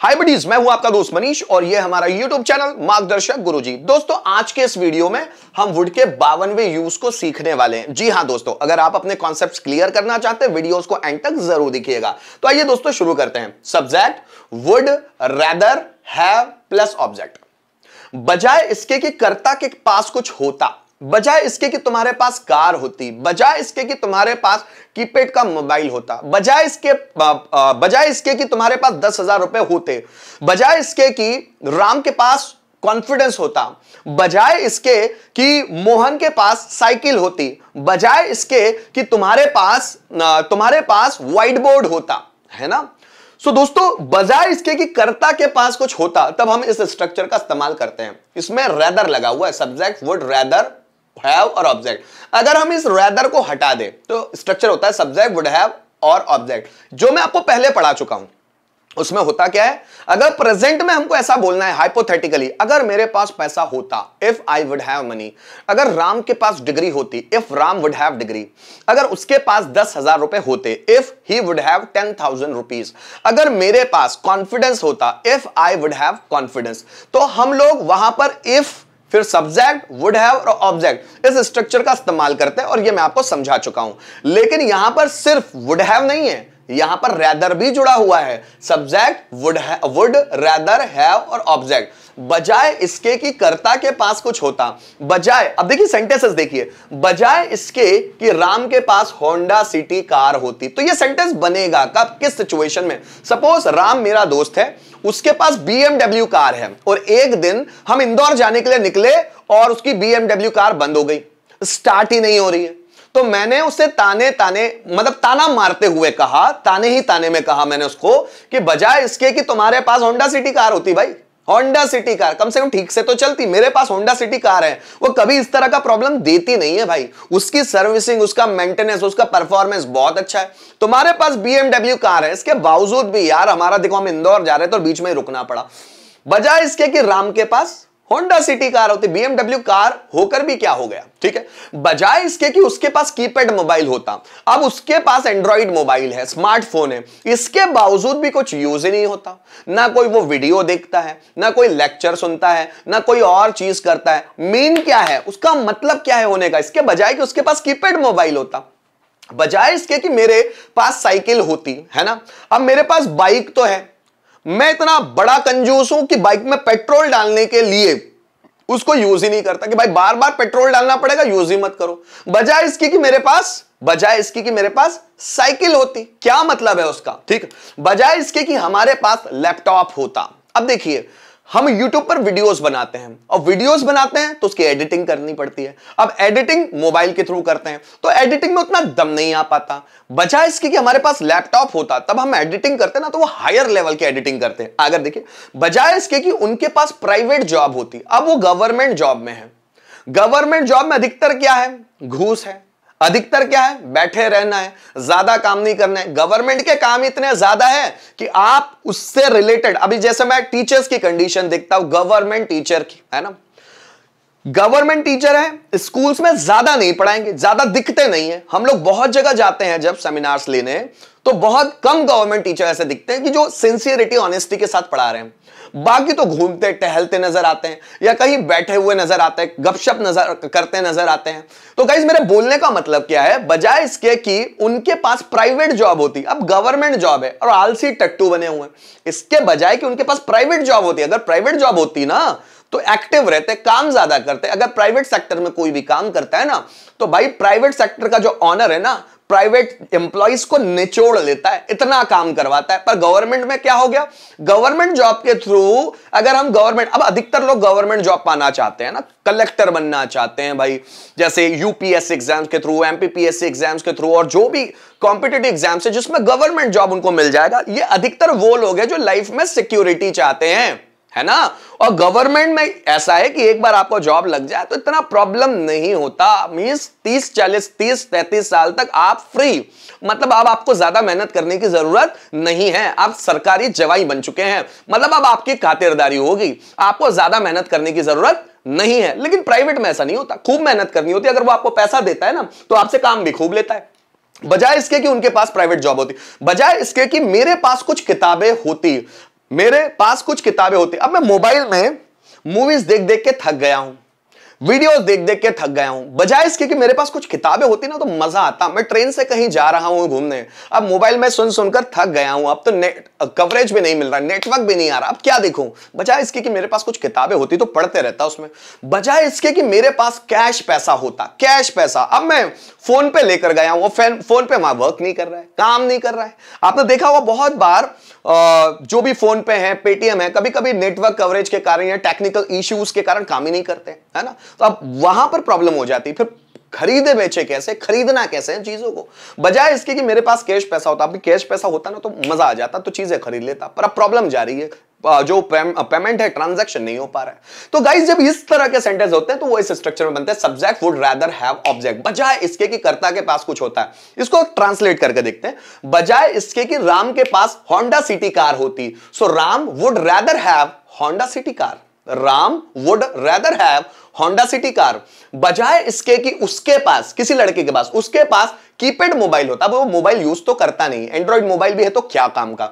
हाय buddies, मैं हूं आपका दोस्त मनीष और यह हमारा यूट्यूब चैनल मार्गदर्शक गुरुजी। दोस्तों, आज के इस वीडियो में हम वुड के 52वें यूज को सीखने वाले हैं। जी हां दोस्तों, अगर आप अपने कॉन्सेप्ट्स क्लियर करना चाहते हैं वीडियोस को एंड तक जरूर देखिएगा। तो आइए दोस्तों शुरू करते हैं। Subject would rather have plus object. बजाय इसके कि कर्ता के पास कुछ होता, बजाय इसके कि तुम्हारे पास कार होती, बजाय इसके कि तुम्हारे पास कीपैड का मोबाइल होता, बजाय इसके कि तुम्हारे पास 10,000 रुपए होते, बजाय इसके कि राम के पास कॉन्फिडेंस होता, बजाय इसके कि मोहन के पास साइकिल होती, बजाय इसके कि तुम्हारे पास व्हाइट बोर्ड होता, है ना। सो दोस्तों, बजाय इसके कि कर्ता के पास कुछ होता, तब हम इस स्ट्रक्चर का इस्तेमाल करते हैं। इसमें रैदर लगा हुआ है, सब्जेक्ट वुड रैदर हैव और ऑब्जेक्ट। अगर हम इस रैदर को हटा दें तो स्ट्रक्चर होता है सब्जेक्ट वुड हैव और ऑब्जेक्ट, जो मैं आपको पहले पढ़ा चुका हूं। उसमें होता क्या है, अगर प्रेजेंट में हमको ऐसा बोलना है हाइपोथेटिकली, अगर मेरे पास पैसा होता, if I would have money, अगर राम के पास डिग्री होती, if Ram would have degree, अगर उसके पास 10,000 रुपए होते, if he would have 10,000 rupees, अगर मेरे पास कॉन्फिडेंस होता, if I would have confidence. तो हम लोग वहां पर इफ फिर सब्जेक्ट वुड हैव और ऑब्जेक्ट इस स्ट्रक्चर का इस्तेमाल करते हैं और ये मैं आपको समझा चुका हूं। लेकिन यहां पर सिर्फ वुड हैव नहीं है, यहां पर रैदर भी जुड़ा हुआ है। सब्जेक्ट वुड रैदर हैव और ऑब्जेक्ट, बजाय इसके कि कर्ता के पास कुछ होता, बजाय, अब देखिए सेंटेंसेस देखिए, बजाय इसके कि राम के पास होंडा सिटी कार होती। तो ये सेंटेंस बनेगा कब, किस सिचुएशन में। सपोज राम मेरा दोस्त है, उसके पास BMW कार है और एक दिन हम इंदौर जाने के लिए निकले और उसकी BMW कार बंद हो गई, स्टार्ट ही नहीं हो रही है। तो मैंने उसे ताना मारते हुए कहा, ताने में कहा मैंने उसको कि बजाय इसके कि तुम्हारे पास होंडा सिटी कार होती, भाई होंडा सिटी कार कम से कम ठीक से तो चलती, मेरे पास होंडा सिटी कार है, वो कभी इस तरह का प्रॉब्लम देती नहीं है भाई। उसकी सर्विसिंग, उसका मेंटेनेंस, उसका परफॉर्मेंस बहुत अच्छा है। तुम्हारे पास BMW कार है, इसके बावजूद भी यार हमारा देखो हम इंदौर जा रहे थे और बीच में ही रुकना पड़ा। बजाय इसके कि राम के पास होंडा सिटी कार होती, BMW कार होकर भी क्या हो गया, ठीक है। बजाय इसके कि उसके पास कीपैड मोबाइल होता, अब उसके पास एंड्रॉइड मोबाइल है, स्मार्टफोन है, इसके बावजूद भी कुछ यूज ही नहीं होता। ना कोई वो वीडियो देखता है, ना कोई लेक्चर सुनता है, ना कोई और चीज करता है। मीन क्या है उसका, मतलब क्या है होने का, इसके बजाय कि उसके पास कीपैड मोबाइल होता, बजाय इसके कि मेरे पास साइकिल होती, है ना। अब मेरे पास बाइक तो है, मैं इतना बड़ा कंजूस हूं कि बाइक में पेट्रोल डालने के लिए उसको यूज ही नहीं करता कि भाई बार बार पेट्रोल डालना पड़ेगा, यूज ही मत करो। बजाय इसकी कि मेरे पास साइकिल होती, क्या मतलब है उसका, ठीक। बजाय इसके कि हमारे पास लैपटॉप होता। अब देखिए, हम YouTube पर वीडियोस बनाते हैं और वीडियोस बनाते हैं तो उसकी एडिटिंग करनी पड़ती है। अब एडिटिंग मोबाइल के थ्रू करते हैं तो एडिटिंग में उतना दम नहीं आ पाता। बजाय इसके कि हमारे पास लैपटॉप होता, तब हम एडिटिंग करते हैं ना, तो वो हायर लेवल की एडिटिंग करते हैं। अगर देखिए, बजाय इसके कि उनके पास प्राइवेट जॉब होती, अब वो गवर्नमेंट जॉब में है। गवर्नमेंट जॉब में अधिकतर क्या है, घूस है। अधिकतर क्या है, बैठे रहना है, ज्यादा काम नहीं करना है। गवर्नमेंट के काम इतने ज्यादा है कि आप उससे रिलेटेड, अभी जैसे मैं टीचर्स की कंडीशन देखता हूं, गवर्नमेंट टीचर की, है ना, गवर्नमेंट टीचर है, स्कूल्स में ज्यादा नहीं पढ़ाएंगे, ज्यादा दिखते नहीं है। हम लोग बहुत जगह जाते हैं जब सेमिनार्स लेने, तो बहुत कम गवर्नमेंट टीचर ऐसे दिखते हैं कि जो सिंसियरिटी ऑनेस्टी के साथ पढ़ा रहे हैं। बाकी तो घूमते टहलते नजर आते हैं या कहीं बैठे हुए नजर आते हैं, गपशप करते नजर आते हैं। तो गाइस, मेरे बोलने का मतलब क्या है, बजाय इसके कि उनके पास प्राइवेट जॉब होती, अब गवर्नमेंट जॉब है और आलसी टट्टू बने हुए हैं। इसके बजाय कि उनके पास प्राइवेट जॉब होती, अगर प्राइवेट जॉब होती ना तो एक्टिव रहते, काम ज्यादा करते। अगर प्राइवेट सेक्टर में कोई भी काम करता है ना, तो भाई प्राइवेट सेक्टर का जो ऑनर है ना, प्राइवेट एम्प्लॉइज को निचोड़ लेता है, इतना काम करवाता है। पर गवर्नमेंट में क्या हो गया, गवर्नमेंट जॉब के थ्रू अगर हम गवर्नमेंट, अब अधिकतर लोग गवर्नमेंट जॉब पाना चाहते हैं ना, कलेक्टर बनना चाहते हैं भाई, जैसे यूपीएससी एग्जाम्स के थ्रू, एमपीपीएससी एग्जाम्स के थ्रू और जो भी कॉम्पिटिटिव एग्जाम्स है जिसमें गवर्नमेंट जॉब उनको मिल जाएगा। ये अधिकतर वो लोग हैं जो लाइफ में सिक्योरिटी चाहते हैं, है ना। और गवर्नमेंट में ऐसा है कि एक बार आपको जॉब लग जाए तो इतना प्रॉब्लम नहीं होता। मींस 30-33 साल तक आप फ्री, मतलब अब आपको ज्यादा मेहनत करने की जरूरत नहीं है, आप सरकारी जवाई बन चुके हैं, मतलब अब आपकी खातिरदारी होगी, आपको ज्यादा मेहनत करने की जरूरत नहीं है। लेकिन प्राइवेट में ऐसा नहीं होता, खूब मेहनत करनी होती है। अगर वो आपको पैसा देता है ना, तो आपसे काम भी खूब लेता है। बजाय इसके कि उनके पास प्राइवेट जॉब होती, बजाय इसके कि मेरे पास कुछ किताबें होती, मेरे पास कुछ किताबें होती। अब मैं मोबाइल में मूवीज देख देख के थक गया हूं, वीडियोस देख देख के थक गया हूं, बजाय इसके कि मेरे पास कुछ किताबें होती ना तो मजा आता। मैं ट्रेन से कहीं जा रहा हूं घूमने, अब मोबाइल में सुन सुनकर थक गया हूं, अब तो नेट कवरेज भी नहीं मिल रहा, नेटवर्क भी नहीं आ रहा, अब क्या देखूं। बजाय इसके कि मेरे पास कुछ किताबें होती तो पढ़ते रहता उसमें, बजाय इसके कि मेरे पास कैश पैसा होता, कैश पैसा। अब मैं फोन पे लेकर गया हूं, फोन पे वहां वर्क नहीं कर रहा है, काम नहीं कर रहा है। आपने देखा होगा बहुत बार जो भी फोन पे है, पेटीएम है, कभी कभी नेटवर्क कवरेज के कारण या टेक्निकल इश्यूज के कारण काम ही नहीं करते, है ना। तो अब वहां पर प्रॉब्लम हो जाती है, फिर खरीदे बेचे कैसे, खरीदना कैसे है चीजों को। बजाय इसके कि मेरे पास कैश पैसा होता, अभी कैश पैसा होता ना तो मजा आ जाता, तो चीजें खरीद लेता। पर अब प्रॉब्लम जा रही है, जो पेमेंट है, ट्रांजैक्शन नहीं हो पा रहा है। तो गाइस जब इस तरह के सेंटेंस होते हैं तो वो इस स्ट्रक्चर में बनते हैं, subject would rather have object, बजाय इसके कि कर्ता के पास कुछ होता है। इसको ट्रांसलेट करके देखते हैं, बजाय इसके कि राम के पास होंडा सिटी कार होती, so Ram would rather have Honda City car, Ram would rather have Honda City car, बजाय इसके कि उसके पास, किसी लड़के के पास, उसके पास कीपैड मोबाइल होता। वो मोबाइल यूज तो करता नहीं, एंड्रॉइड मोबाइल भी है तो क्या काम का।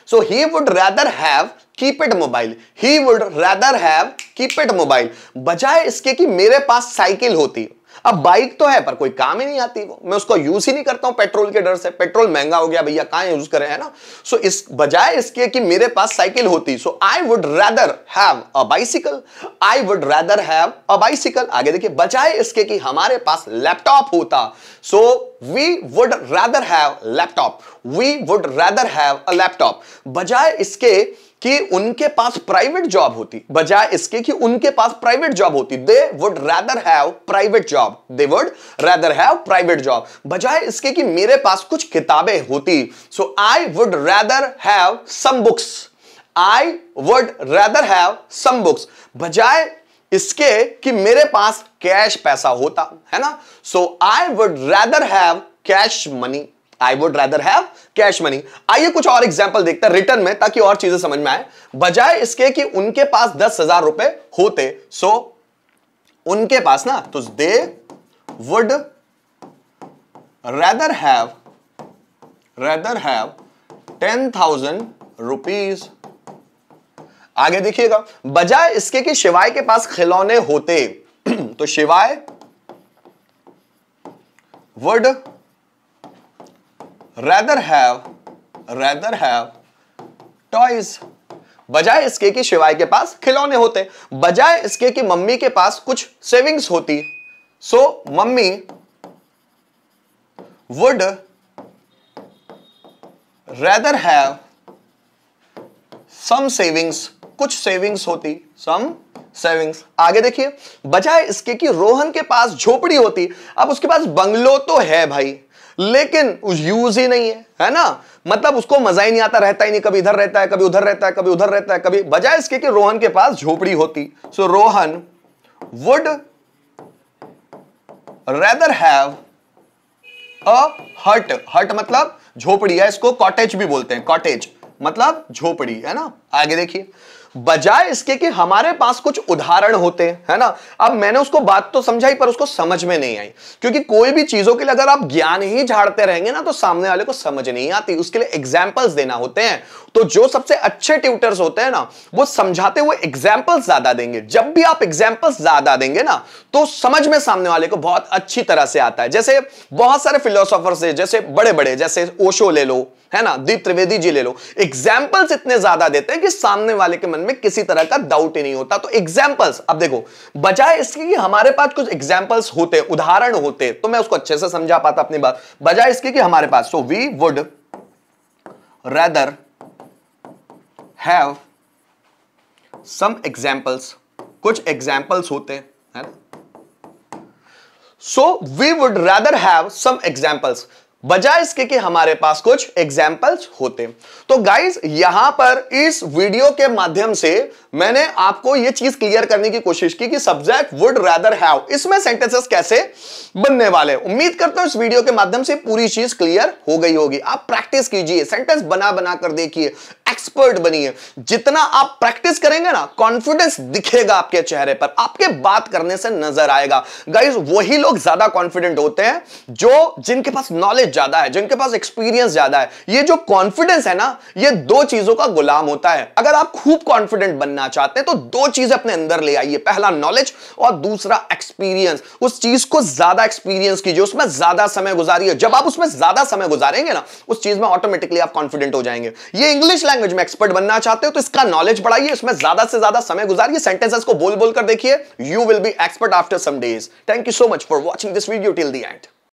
So he would rather have keypad mobile, he would rather have keypad mobile, बजाय इसके कि मेरे पास साइकिल होती। अब बाइक तो है पर कोई काम ही नहीं आती, वो मैं उसको यूज ही नहीं करता हूं पेट्रोल के डर से, पेट्रोल महंगा हो गया भैया, कहां यूज करें, है ना। सो इस बजाय इसके कि मेरे पास साइकिल होती, so I would rather have a bicycle, I would rather have a bicycle. आगे देखिए, बजाय इसके कि हमारे पास लैपटॉप होता, so we would rather have laptop, we would rather have a laptop, बजाय इसके कि उनके पास प्राइवेट जॉब होती, बजाय इसके कि उनके पास प्राइवेट जॉब होती, they would rather have private job, they would rather have private job, बजाय इसके कि मेरे पास कुछ किताबें होती, so I would rather have some books, I would rather have some books, बजाय इसके कि मेरे पास कैश पैसा होता, है ना। So I would rather have cash money, I would rather have cash money. आइए कुछ और एग्जाम्पल देखते हैं रिटर्न में, ताकि और चीजें समझ में आए। बजाय इसके कि उनके पास 10,000 रुपए होते, सो उनके पास ना, तो दे वुड रादर हैव 10,000 रुपीज। आगे देखिएगा, बजाय इसके कि शिवाय के पास खिलौने होते, तो शिवाय वुड rather have toys, बजाय इसके कि शिवाय के पास खिलौने होते, बजाय इसके कि मम्मी के पास कुछ सेविंग्स होती, so mummy would rather have some savings, कुछ सेविंग्स होती, some सेविंग्स। आगे देखिए, बजाय इसके कि रोहन के पास झोपड़ी होती, अब उसके पास बंगलो तो है भाई, लेकिन उस यूज ही नहीं है ना, मतलब उसको मजा ही नहीं आता, रहता ही नहीं, कभी इधर रहता है, कभी उधर रहता है, कभी उधर रहता है, कभी, बजाय इसके कि रोहन के पास झोपड़ी होती, so Rohan would rather have a hut, hut मतलब झोपड़ी है, इसको कॉटेज भी बोलते हैं, कॉटेज मतलब झोपड़ी, है ना। आगे देखिए, बजाय इसके कि हमारे पास कुछ उदाहरण होते हैं, है ना। अब मैंने उसको बात तो समझाई पर उसको समझ में नहीं आई, क्योंकि कोई भी चीजों के लिए अगर आप ज्ञान ही झाड़ते रहेंगे ना तो सामने वाले को समझ नहीं आती, उसके लिए एग्जाम्पल्स देना होते हैं। तो जो सबसे अच्छे ट्यूटर्स होते हैं ना, वो समझाते हुए एग्जाम्पल्स ज्यादा देंगे। जब भी आप एग्जाम्पल्स ज्यादा देंगे ना तो समझ में सामने वाले को बहुत अच्छी तरह से आता है। जैसे बहुत सारे फिलोसोफर्स है, जैसे बड़े बड़े, जैसे ओशो ले लो, है ना, दीप त्रिवेदी जी ले लो, एग्जाम्पल्स इतने ज्यादा देते हैं कि सामने वाले के मन में किसी तरह का डाउट ही नहीं होता। तो एग्जाम्पल्स, अब देखो, बजाय इसके कि हमारे पास कुछ एग्जाम्पल्स होते, उदाहरण होते, तो मैं उसको अच्छे से समझा पाता अपनी बात, बजाय इसके कि हमारे पास, so we would rather have some examples, कुछ एग्जाम्पल्स होते, है ना। So we would rather have some examples, बजाय इसके कि हमारे पास कुछ एग्जाम्पल्स होते। तो गाइस, यहां पर इस वीडियो के माध्यम से मैंने आपको यह चीज क्लियर करने की कोशिश की कि सब्जेक्ट वुड रादर हैव, इसमें सेंटेंसेस कैसे बनने वाले। उम्मीद करता हूं इस वीडियो के माध्यम से पूरी चीज क्लियर हो गई होगी। आप प्रैक्टिस कीजिए, सेंटेंस बना बना कर देखिए, एक्सपर्ट बनिए। जितना आप प्रैक्टिस करेंगे ना, कॉन्फिडेंस दिखेगा आपके चेहरे पर, आपके बात करने से नजर आएगा। गाइस, वही लोग ज्यादा कॉन्फिडेंट होते हैं जो जिनके पास नॉलेज ज्यादा है, जिनके पास एक्सपीरियंस ज्यादा है। ये जो कॉन्फिडेंस है ना, ये दो चीजों का गुलाम होता है। अगर आप खूब कॉन्फिडेंट बनना चाहते हैं तो दो चीजें अपने अंदर ले आइए, पहला नॉलेज और दूसरा एक्सपीरियंस। उस चीज को ज्यादा एक्सपीरियंस कीजिए, उसमें ज्यादा समय गुजारिए। जब आप उसमें ज्यादा समय गुजारेंगे ना, उस चीज में ऑटोमेटिकली आप कॉन्फिडेंट हो जाएंगे। ये इंग्लिश लैंग्वेज में एक्सपर्ट बनना चाहते हो तो इसका नॉलेज बढ़ाइए, इसमें ज्यादा से ज्यादा समय गुजारिए, सेंटेंसेस को बोल बोल कर देखिए। You will be expert after some days. Thank you so much for watching this video till the and.